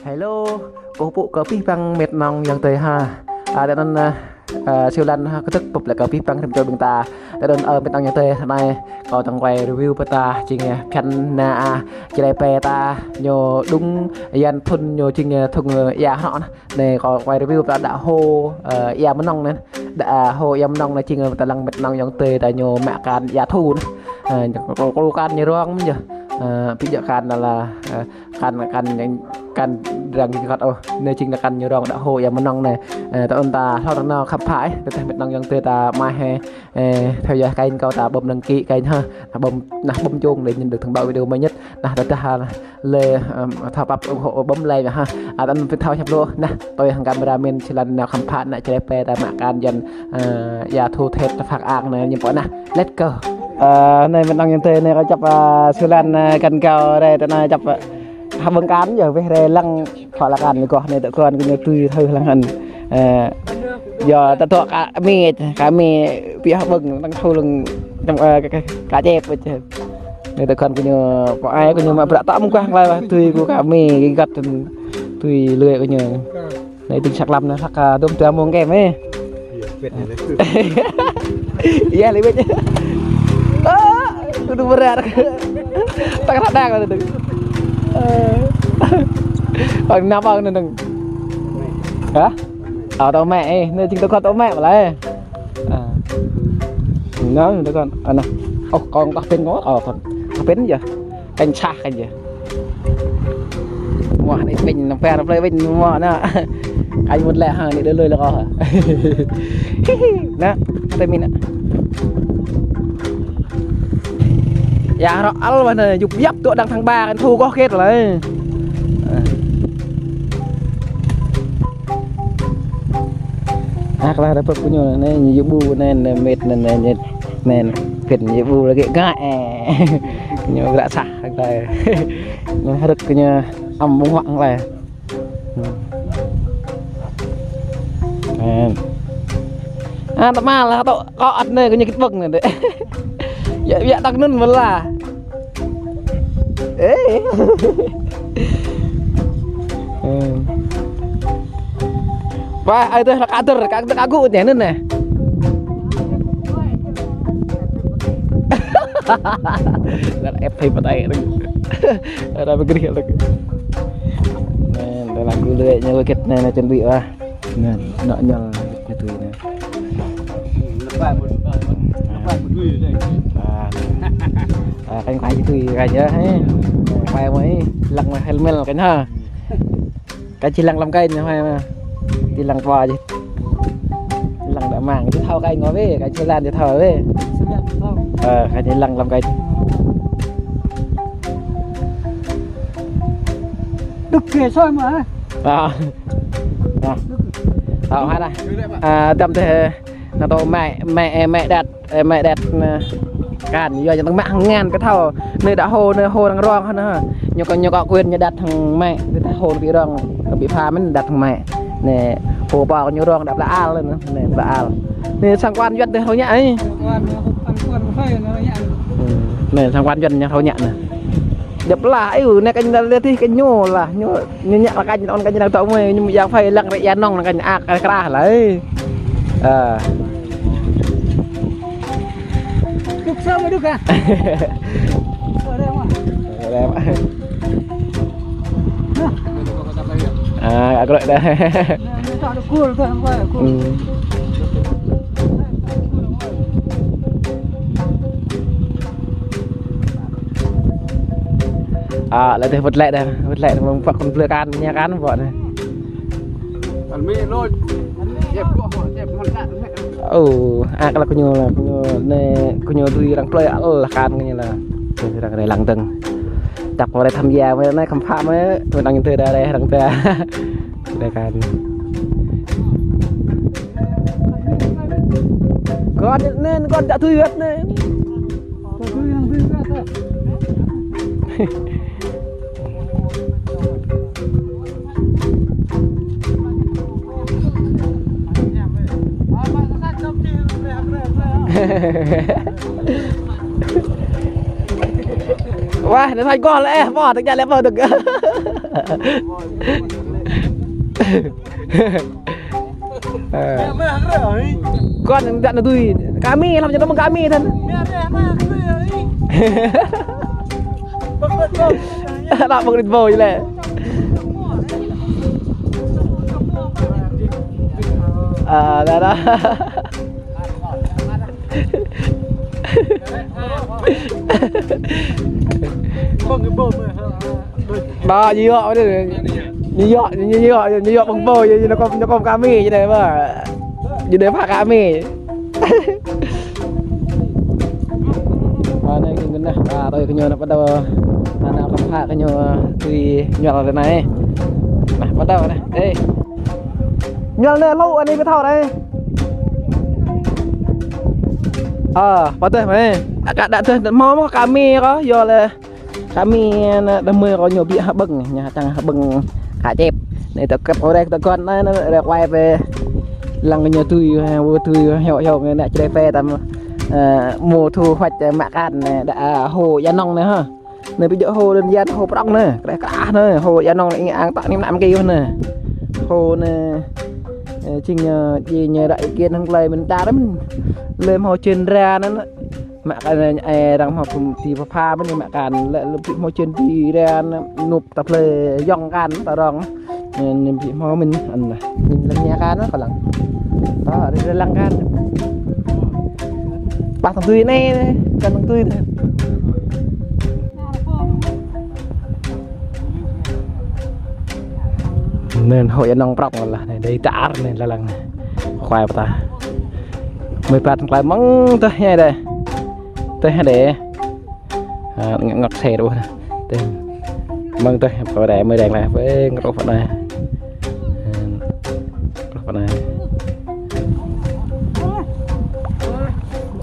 Hello, cô phụ có pi băng mệt nòng yang tơi ha. Để nên siêu lăn có thức tục là có pi băng thêm cho bên ta. Để nên mệt nòng yang tơi hôm nay có thằng quay review bên ta chính khăn na chỉ đây pe ta nhô đúng yan thun nhô chính thùng ya họ này có quay review ta đã hô ya món nòng này đã hô ya món nòng này chính ta lăng mệt nòng yang tơi ta nhô mẹ can ya thu có can như rong nhỉ. Pijakan adalah kan rang gikat nơi chính là kan như rong đã hồ ya menang này ta ôn ta sau đó khắp phải ta menang yang tê ta mai he theo dõi kênh câu ta bấm đăng ký kênh ha bấm chuông để nhận được thông báo video mới nhất ta lê thao bắp ủng hộ bấm like ha ta phải thao chập luôn nè tôi hàng cameraman chỉ lần nào khám phá lại chơi pe ta mạ can dần ya thu thép phạt ác này như vậy nè let's go. Này mình đang nhìn thấy này có chụp siêu lan cần cao đây tụi này chụp bưng cán giờ về đây lăng khỏi là cán còn này tụi con cũng tùy thôi lăng hình giờ ta tọa cả mì bị bưng đang thu lưng trong cá chép vậy chứ này tụi con cũng có ai cũng mà đã tạm quang lại tùy của cả mì gặt tùy lười cũng này tình sạc làm nó sắc tôm tươi muông kèm ấy iya lebih udah berat tak ada kan itu còn năm bao nên hả ở tao mẹ nên chính tao mẹ mà lấy nó đứa con nè con tao bên ngó còn tao bên giờ canh xa canh gì mua này mình làm phe làm play mình mua nè anh một lẻ hàng này đưa lười là co hả nè tay mình ạ dạ nó ăn mà này dục dấp tụi đang tháng 3 anh thu có kết rồi là dapat punya này như bu nên mệt nên kiện như bu là cái ngại như đã sạch này nó hết được như âm bông hoang này tao mà là tao có ăn này cái như cái vừng này đấy dạ đặc nưng vẫn là ấy và ai tôi là cá cụ nhé nên này là ép thêm vào tay đây là cái điều này đây là cứ lưỡi như cái này là chuẩn bị vào nợ nhờ cái túi này canh khoai tùy cái nhớ khoai mấy lăng mà helmet là cái ha cái chỉ lăng làm cây nữa khoai mà thì lăng bò chứ lăng đã mảng cái thau cây ngó về cái chỉ lan thì thở về cái chỉ lăng làm cây đực kề soi mà hai này tầm thế là tôi mẹ đặt cản giờ chẳng mạng ngàn cái thầu nơi đã hồ đang rong hơn nữa nhiều có quyền như đặt thằng mẹ cái hồ bị rong bị pha mới đặt thằng mẹ nè hồ bò nhiều rong đạp là al lên nữa nè là al nè sang quan doanh thôi nhá ấy nè sang quan doanh nha thôi nhá nè đập lại nè cái này thì cái nhô là nhô nhẹ là cái on cái nào tao mày nhưng mà giang phải lăng lại giang nong là cái ra lấy đực sao mới đực à ở đây mà cái đây chọn được cua thôi không phải cua lại thì vật lệ mà còn vừa can nhà can vợ này ăn mì luôn dẹp con lợn cái là có nhiều tôi đang play là can như là đang đây lằng từng tập vào đây tham gia với này khám phá mới tôi đang nhìn thấy đây đang ta đây can con nên con đã thui hết này Wah, nó thành con lẽ bỏ được ra lẽ vào được Con dặn là tôi kami làm cho nó bằng kami thân. Làm bằng đít vội lẹ. À đó đó. Đó như họ đấy, như họ bằng vội như nó còn kami như này mà. Như đấy phá kami. Này nhìn này, tôi cái nhờ nó bắt đầu nào không phá cái nhờ tùy nhọn rồi này. Này bắt đầu này, đây. Nhọn này lâu anh đi cái thao đây. Bắt đầu này. Đã thôi, mau kami có do là kami đam mê có nhiều bị hạ bừng nhà tăng hạ bừng hạ chép. Này tập cấp ở đây tập con nó được quay về lăng cái nhờ tùy heo người lại chơi phe tầm mùa thu hoạch mạ can này đã hồ gia nong này ha. Này bây giờ hồ đơn giản hồ bọc này, cái cả này hồ gia nong này ăn tặng niệm nạm kia này. Hồ này trình gì nhờ đại kia thằng lầy mình ta đó mình lên hồ trên ra nó mạ can này đang học thì pha bên mạ can lại bị hồ trên thì ra nộp tập lề dòng can ta đòn nên bị hồ mình ăn này nhìn lên nhà can nó còn lằng đó đây là lăng can bác thằng tươi này cần thằng tươi này nên hội nông bọc là này đây trả này là lần này khoai ta mới bắt lại mắng tới hay đây tới hay để ngọt xe luôn tên mừng tới vào đây mới đèn này với ngọt phần này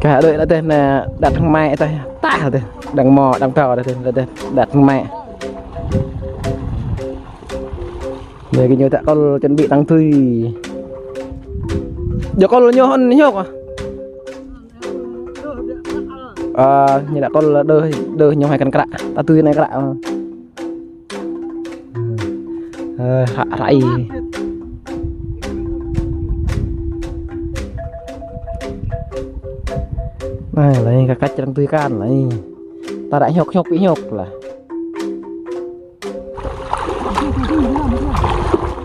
cả đợi là tên là đặt thằng mẹ thôi ta rồi đằng mò đằng trò đây là đặt thằng mẹ về cái nhiều tạ con chuẩn bị đăng tươi giờ con nhiều hơn nhiều như là con là đơ nhiều hai cần cạ ta tươi này cạ hạ rải này lấy cái cách đăng tươi can này ta đã nhọc bị nhọc là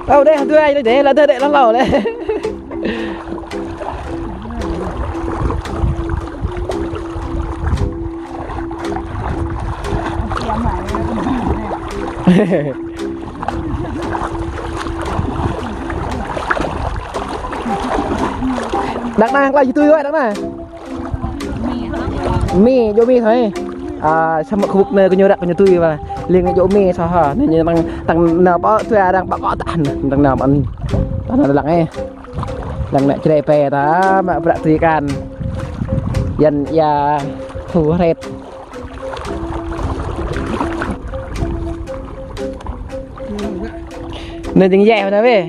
đâu đây tươi ai để là để nó lẩu đấy đằng này là gì tươi vậy đằng này mì vô mì thôi sao mà khu vực này có nhiều đặc có nhiều tươi và liên cái chỗ mì sao hả nên như tăng nào bao tươi đang bao có tàn tăng nào ăn tàn là lặng ấy lặng lại chơi pè ta mà bạ tươi can dần ya thu hết nên tiếng dẻo nữa về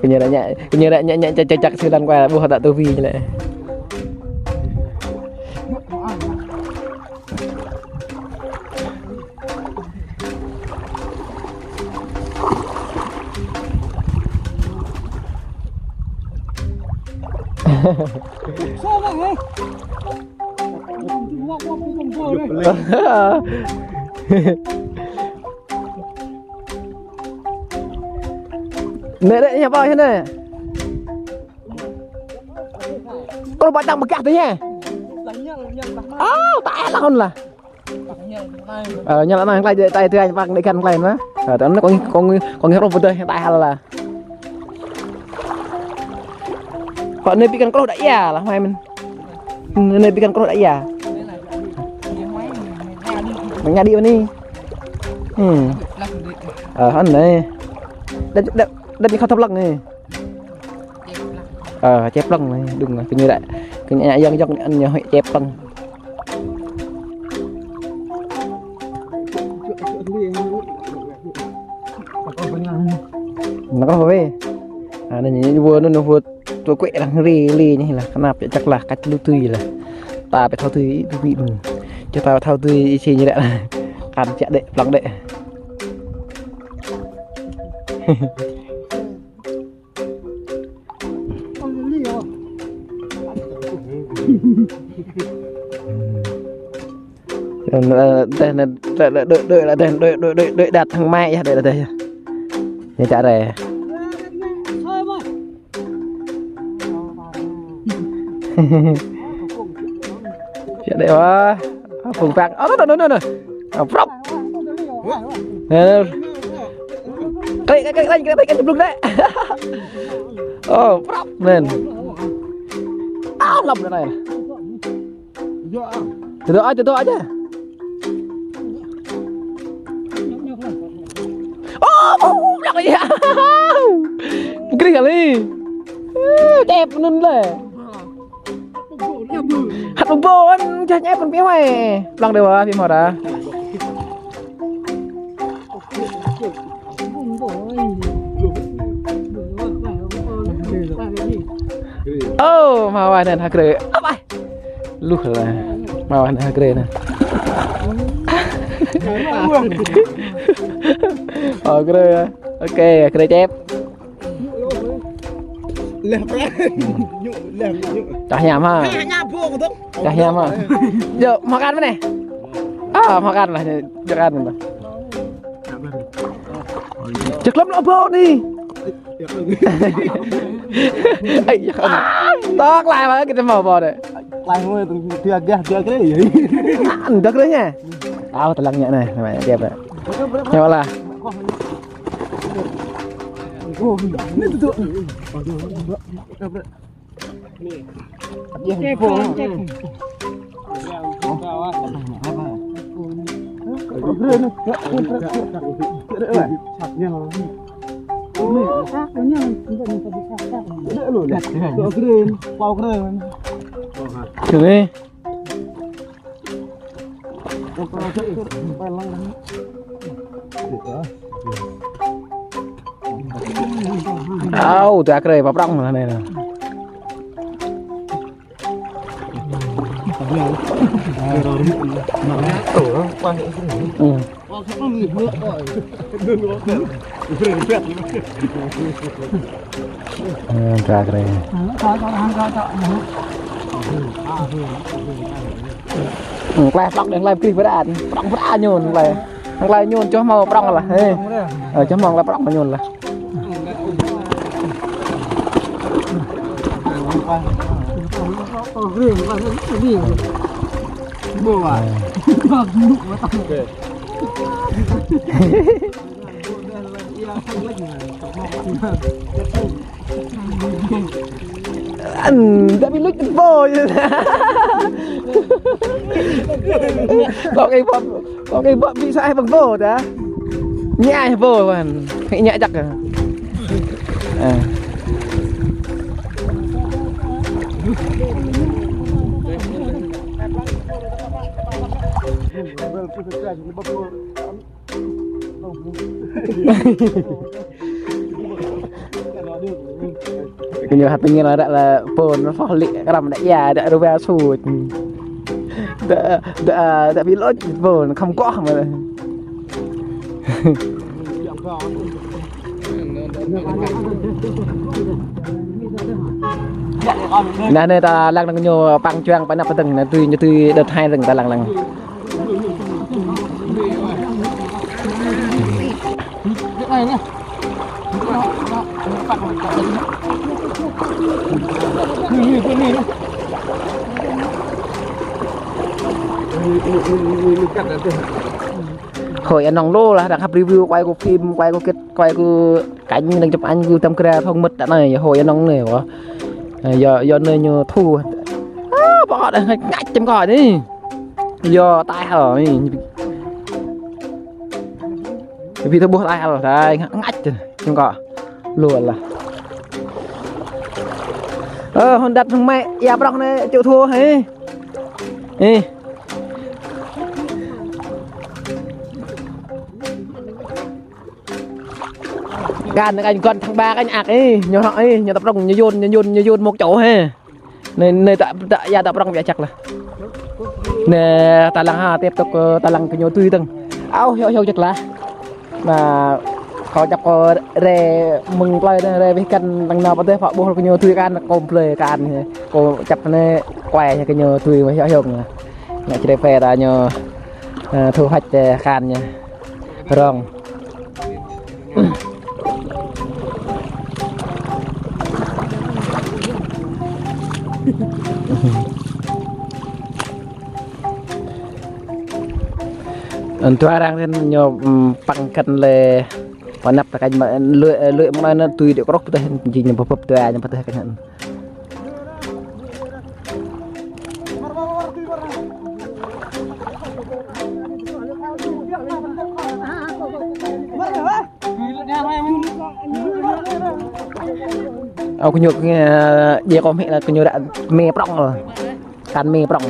cái như là nhẹ chắc sư đàn qua buộc đã tô vi như này sao vậy nè đấy nhà bao thế này con bạn đang một cát đấy nha tại là con là nhà nó này lại tay từ anh văng để căn này nữa nó con nghe không vừa đây tại là còn nơi bị căn có đã già là hai mình nơi bị căn có đã già mình nhà đi bên đi anh này đây không thấp lăng này chép lăng này đừng cái như vậy cái nhà dân anh nhớ chép lăng nó có về này như vừa nó vừa tôi quậy đang rì như là khả năng chắc là cách lưu tùy là ta phải thao tùy vị mình cho ta thao tùy chỉ như vậy là ăn chạ đệ lắng đệ đợi đặt thằng mai đợi là đây nhà chả đây chuyện đấy quá phùng phang nó prop cái chụp luôn đấy prop lên lầm cái này từ từ aja lắc đi cái kali đẹp luôn đấy hạt bông bồ anh chả nhép con bé mày lăng đều à phim họ đã mau anh hak re apa lu lah mau anh hak re nè ok kre chép cah nhảm ha cah nhảm ha giờ makan mana này makan lah jangan lah cek lắm nó bơ đi tóc lại mà kita mau bò đấy lại thôi tia cái gì được đấy nha tao telang nhẹ này mày đẹp đấy nhưng là thử đi đâu tụi cái này vào trong này nè ra cái này lại bóc đến lại kinh với đạn bóc với nhồn lại nhồn cho màu bóc là ở cho màu là bóc mà nhồn là anh đã bị lút vô có cái bọn bị sai bằng vô đã nhẹ vô mà nhẹ chắc à cái nhiều hạt tự nhiên là phồn nó phò lị cái làm đã già đã đâu ra sụt đã bị lỗi phồn không có mà nè này ta lăng đang nhô băng choang phải nạp từng là tuy đợt hai rừng ta lăng này nhá hồi anh nòng lô là đang review quay của phim quay của cảnh đang chụp anh cứ tâm kra thông mật đã này hồi anh nòng này quá do nơi như thu bỏ đây ngạch chấm còi đi do tai hở vì tôi buộc tai hở đây ngạch chấm còi luôn là hôn đặt thằng mẹ ya bọc này chịu thua hay can anh con thằng ba anh ạc ấy nhiều tập rong nhiều yôn một chỗ ha nên tại gia tập rong vậy chắc là nè ta lăng ha tiếp tục ta lăng cái nhiều tươi từng áo hiểu chắc là mà họ chập re mừng play re với căn đằng nào có thể họ buông cái nhiều tươi can cùng play can cô chập này quay cái nhiều tươi mà hiểu không nè chỉ để phê ta nhiều thu hoạch can nha rong anh tua đang lên nhiều bằng cân lệ và nắp tại cái mà lưỡi mà nó tùy được có cái gì nhưng bập tua nhưng bập cái hạn cái nhục dia có mẹ là cái nhục đã mê prong rồi can mê prong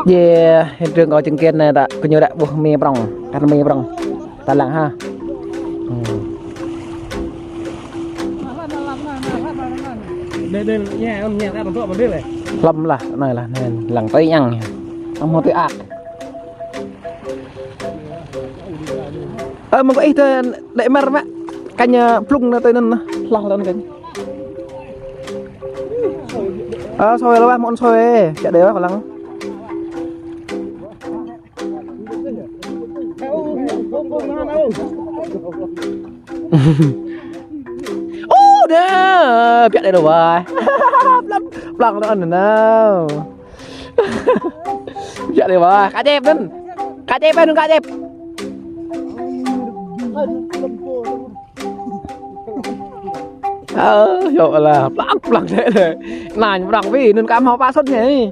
về hiện trường có chứng kiến này đã có nhiều đã buộc mê prong can mê prong ta lặng ha đây nhà ông nhà ra đồng thuận một đứa này lâm là này là nền lằng tây nhằng ông một cái ạc mà có ít để mà canh plung nó tới nên lằng lên canh soi là ba món soi chạy đấy phải lằng nè biết đây đâu rồi lằng nó ăn nào biết đây rồi cá chép lên cá chép đừng cá chép hiểu là lằng thế này này lằng vì nên cam hoa ba xuất nhỉ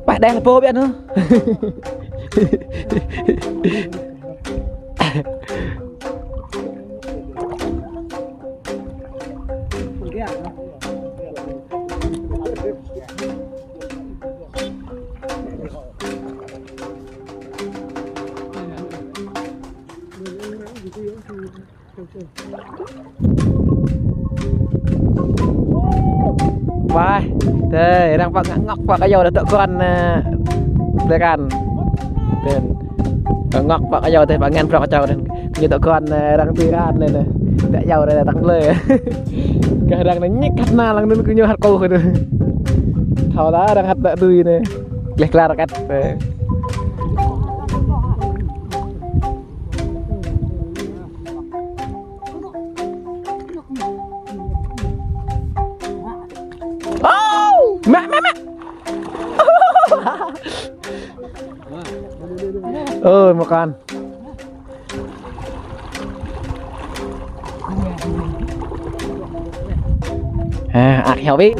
bạn đây là vô biết nữa vai thế đang vặn ngọc và cái dầu là tụi con đểกันtên ngọc và cái dầu thì bạn ngăn vào cho nên như tụi con đang đi ra này này để dầu đây là tăng lệ cái đang đánh nhích cắt na lăng nên cứ như hạt câu rồi thảo đá đang hạt đợi tươi này lệch ra là cắt mẹ ơi một con heo biết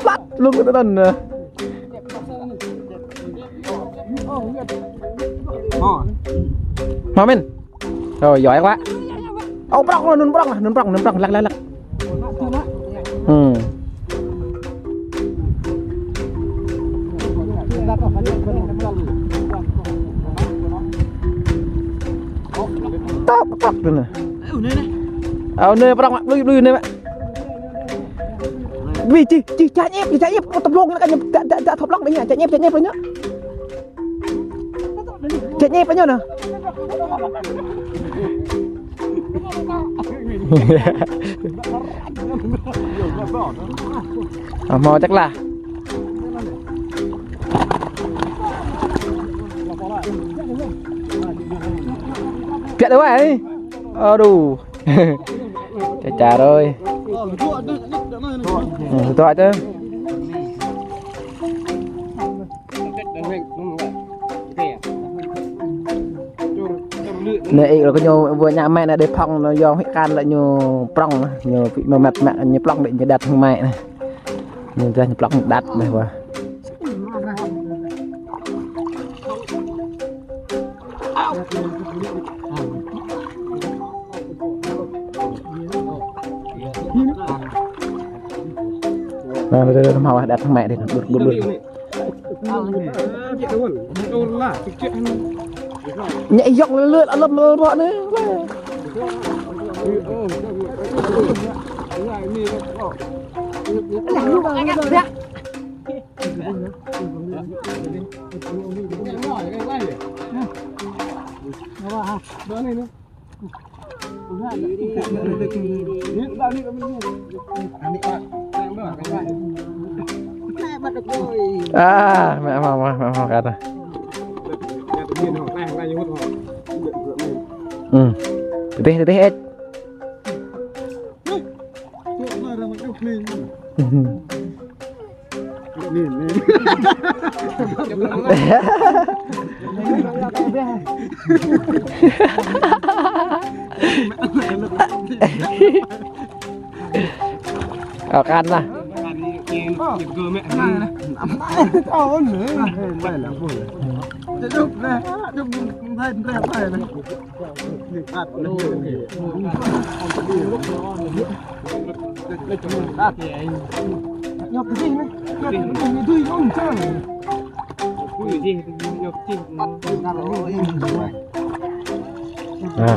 bắt luôn cái tần mà mình rồi giỏi quá nôn brong lắc tóc rồi nè nơi brong ạ lui nơi ạ vì chị chạy nhép tập luôn cái đã thọc lóc đấy nhá chạy nhép rồi nhá chạy nhép với nhau nè mò chắc là Piệt đâu vậy? Đủ. Chà rồi. Tội chứ. Này là có nhiều vừa nhà mẹ này để phong nó do hết can lại nhiều prong nhiều vị mà mặt mẹ nhiều prong để đặt thằng mẹ này nhiều ra nhiều prong đặt này và rồi mau đặt thằng mẹ để đột nhảy dọc lướt lầm bọn đấy à mẹ mau gạt rồi thế hết ở can ra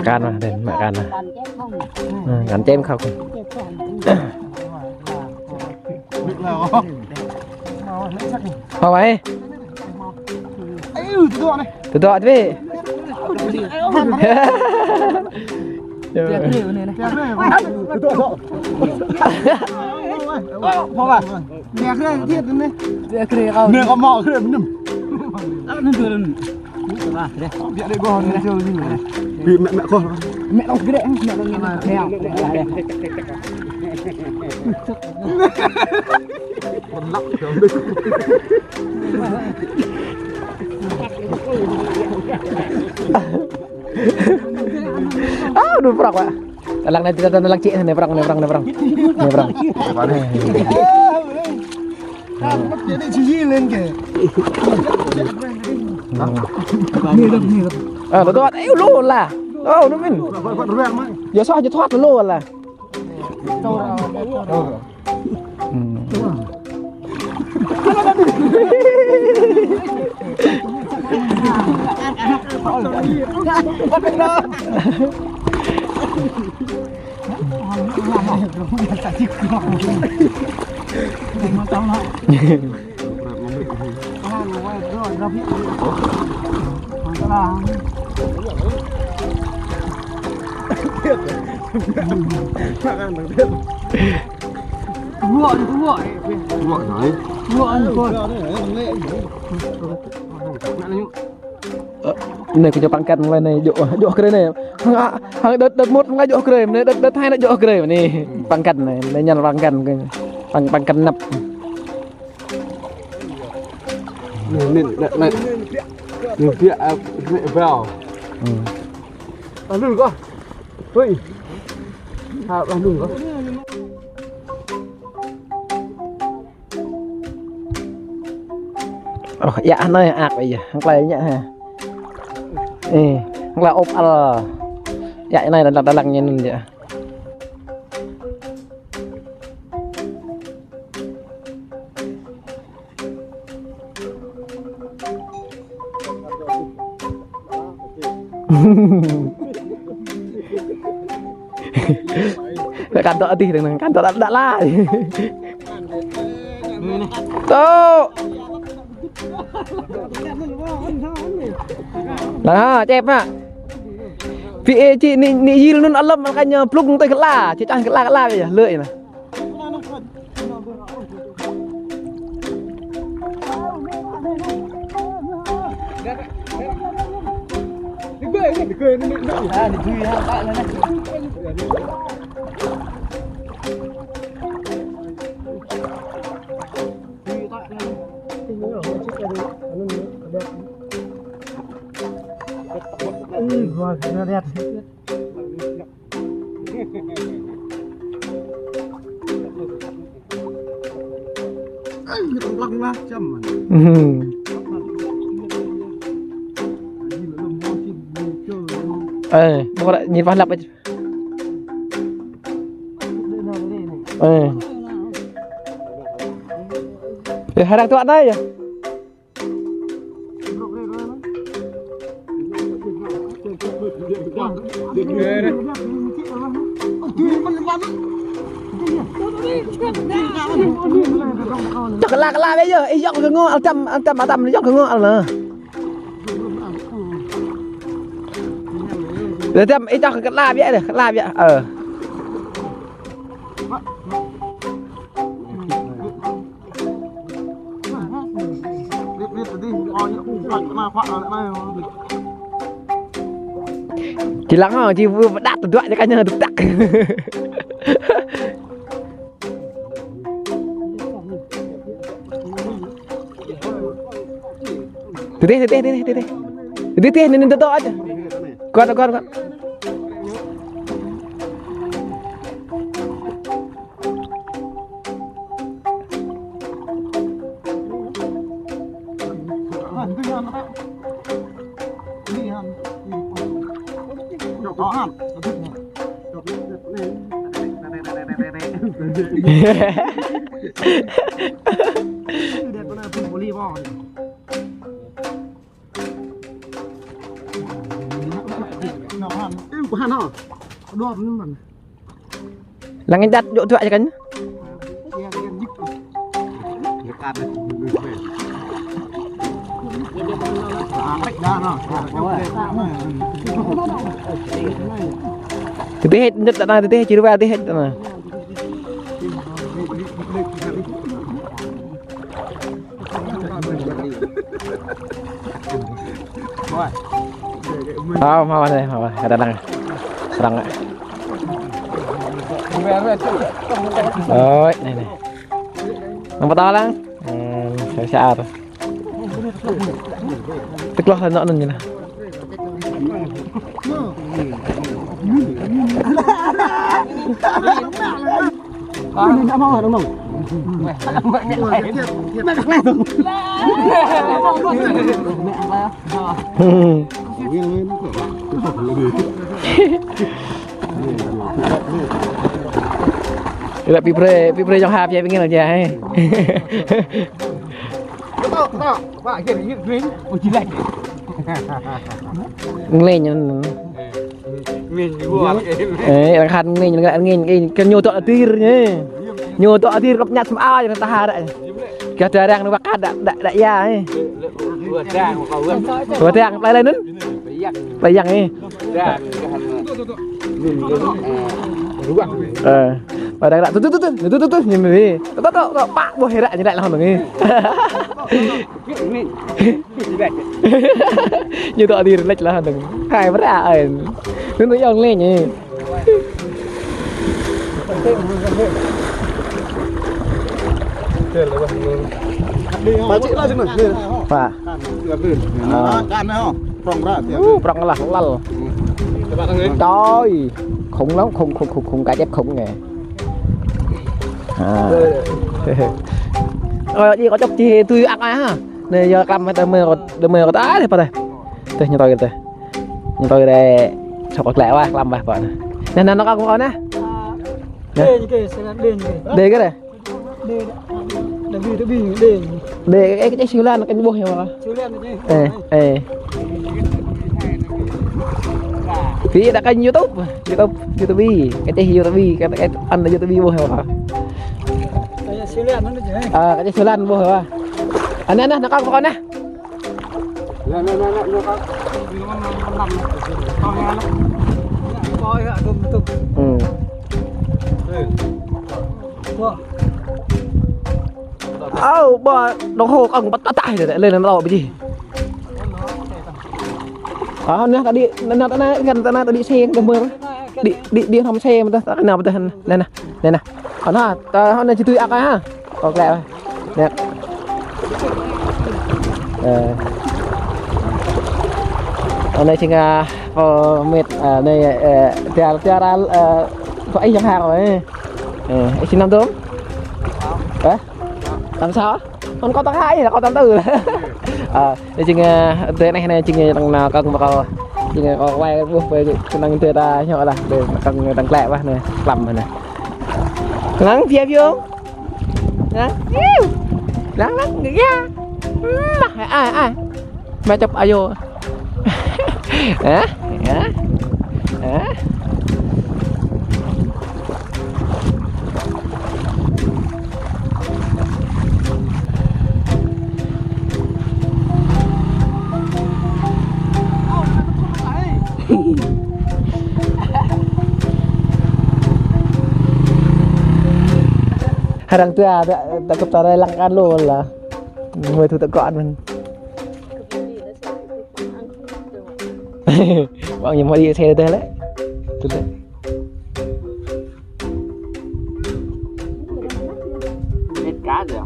can mà đến mẹ can này gắn chém không không ấy từ đó điพอป่ะเนี่ยเครื่องเทียบกันไหมเนี่ยเครื่องเอาเนี่ยก็หม้อเครื่องนึงนั่นคือนั่นว่าเดี๋ยวเดี๋ยวก่อนเดี๋ยวนี่พี่แม่ก่อนแม่เอากระเด็นแม่ต้องยังไงแมวเดี๋ยวคนลับเดี๋ยวดึกดูperang pak dalang nanti kita dalang cik nih perang jadi cici lên kìa nó thoát ấy lô là nó mình giờ sao giờ thoát nó lô là này cái cho pangkat mulai nih jok keren nih hang đợt một nggak jok keren nih đợt hai nó jok keren nih pangkat này nyal pangkat pangkat nap này nhiều việc mẹ vào đừng có ơi đừng có dạ anh ơi ạc vậy thằng này nhá ha thằng là ốp dạ cái này là lằng nhìn vậy kantor đi đừng kantor đã la tô lah cep nak pi ci ni yil nun alam makanya plug teh kela cecah kela ya leuy nah cười nó đi thui ha bạn này nó đẹp anh lăng lá chăm nó lại nhìn vào lập để hai đang tuạn đây chắc là bây giờ ý dọn cái ngô ăn tầm dọn cái ngô ăn là để xem ý cho cái la vậy này la vậy chỉ lắng hả chỉ vừa đắt tụi cho cái nhờ được tắc Tete nên to aja. Kuat. Lang indat duk tu aja kan. Tete het ndet tanah tete ciru ba tete het tanah. Mau đây, ada lang. Serang. Rồi, này. Nomor to lang. Xa thôi. Tức lo hơn nữa như nào. Là pipre trong hạp vậy nghe là dài. Bạn kia là green, một chỉ lạnh. Lên nhưng Mình gua. đang khăn nghe cái nhiều tọa tir nhé. Nhiều tọa tir gặp nhặt sama ai người ta hà đấy. Cái trời đang nó bắt đại gia ấy. Vừa đang bay lên nữa. Bay dằng ấy. Và đang lại tôi nhìn mày đi tao bạc bôi lại như đại là hòn được nghe như tao đi lệch là hòn được hai vất à nó dòng lên nhỉ Mà chị nói chứ này. và can đấy không? Phòng ra prong là lal trời khủng lắm khủng cá chép khủng nè rồi đi có chọc chi tôi ăn ai ha này giờ cầm tờ mờ có tá thì phải đây như tôi đây chọc bạc lẹ quá làm bạc vậy nên nó có nè đây cái này để cái trái siêu lan nó canh bôi mà vì đã kênh YouTube cái tên YouTube cái ăn là YouTube bôi mà cái trái siêu lan bôi mà anh nè nó con nè bò đồng hồ ông bắt tay rồi lên nó cái gì nè ta đi gần ta đi xe tao mưa đi không xe mà ta nào mà ta đây nè còn ha ta này chỉ tươi ác ha còn lẹ nè ở đây chính là mệt đây tia ra có anh chẳng hàng rồi anh xin năm đúng đấy làm sao con có tao hai là con tao từ đây chính tới này chính là nào cần vào chính là quay buộc về năng từ ta nhỏ là để cần đằng lẹ quá này làm rồi này nắng phía vô nắng người ra ai mẹ chụp ai vô hả Harang tu ada tak kepala langkan lo lah, mui tu tak kuat man. Bang yang mau dia saya dah lah, tu dah. Hết cá rồi.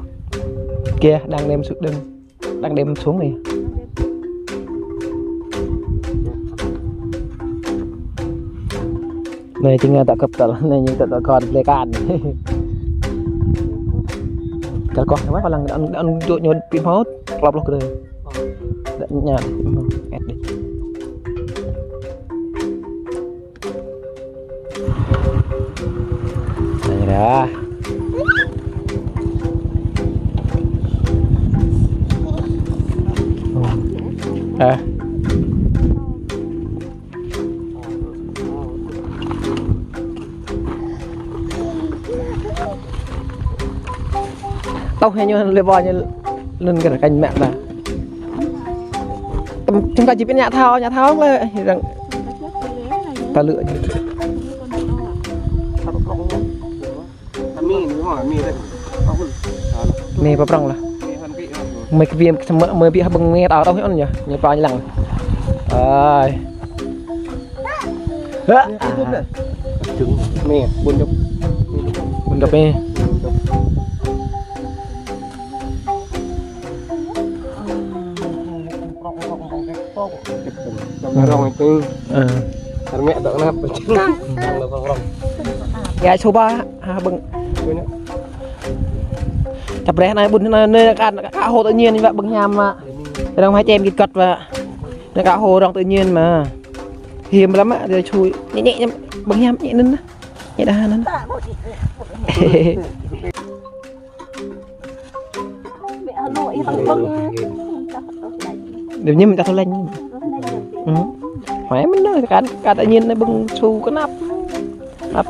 Kia đang đem xuống này. Này chính là tak kepala, này nhưng tak còn lekan. Kalau kau sama palang an nyod pin maut klop loh keren. Dak nyat. Edit. Này dah. Tao hay như levo như lên cái cành mẹ là chúng ta chỉ biết nhà thao thôi rằng ta lựa như mì bắp rong là mấy cái viên mới bị bưng nghe tao đâu hết nhỉ như bao nhiêu lần rồi trứng mì buồn chục mì rong itu, mẹ đỡ nắp, đang là rong. Gái số 3 bưng. Chập rẽ này bún nơi cá hồ tự nhiên như vậy bưng nhàm mà, đang hai em kịch cật và cá hồ rong tự nhiên mà hiếm lắm á, rồi chui nhẹ bưng nhàm nhẹ nín, nhẹ đà nín. Nếu như mình ta thôi lên. Phải mình nói cả tự nhiên nó bưng xu cái nắp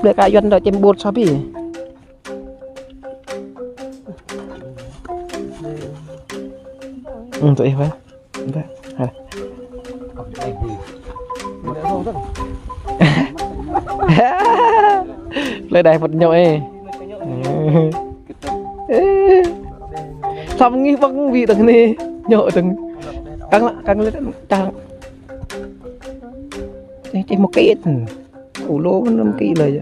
để cả doanh rồi trên bột sao bị tụi phải lấy đây một nhội xong nghi văng vị từng này nhội từng căng lên căng trên một cái ủ lô nó kỹ lời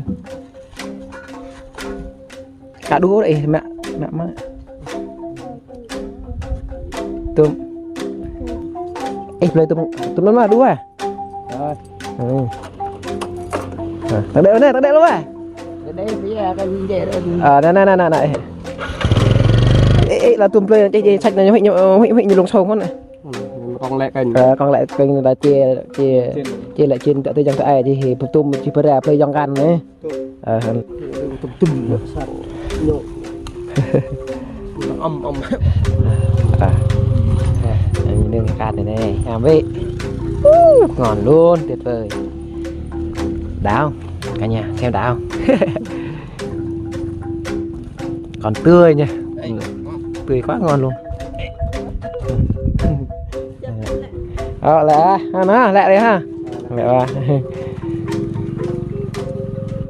cả đũa đây mẹ má tôm lời tôm nó mà đũa rồi tao đeo luôn à đây cái gì đây này là tôm play chơi sạch này huyện như lồng sông con này còn lại kênh là chia lại trên tự trong ai thì tôm chỉ phải ra play trong gan đấy tôm âm nương can này làm vậy ngon luôn tuyệt vời đào cả nhà xem đào còn tươi nha tươi quá ngon luôn lẹ nó lẹ đấy ha mẹ ba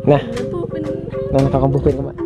nè con búp bên các bạn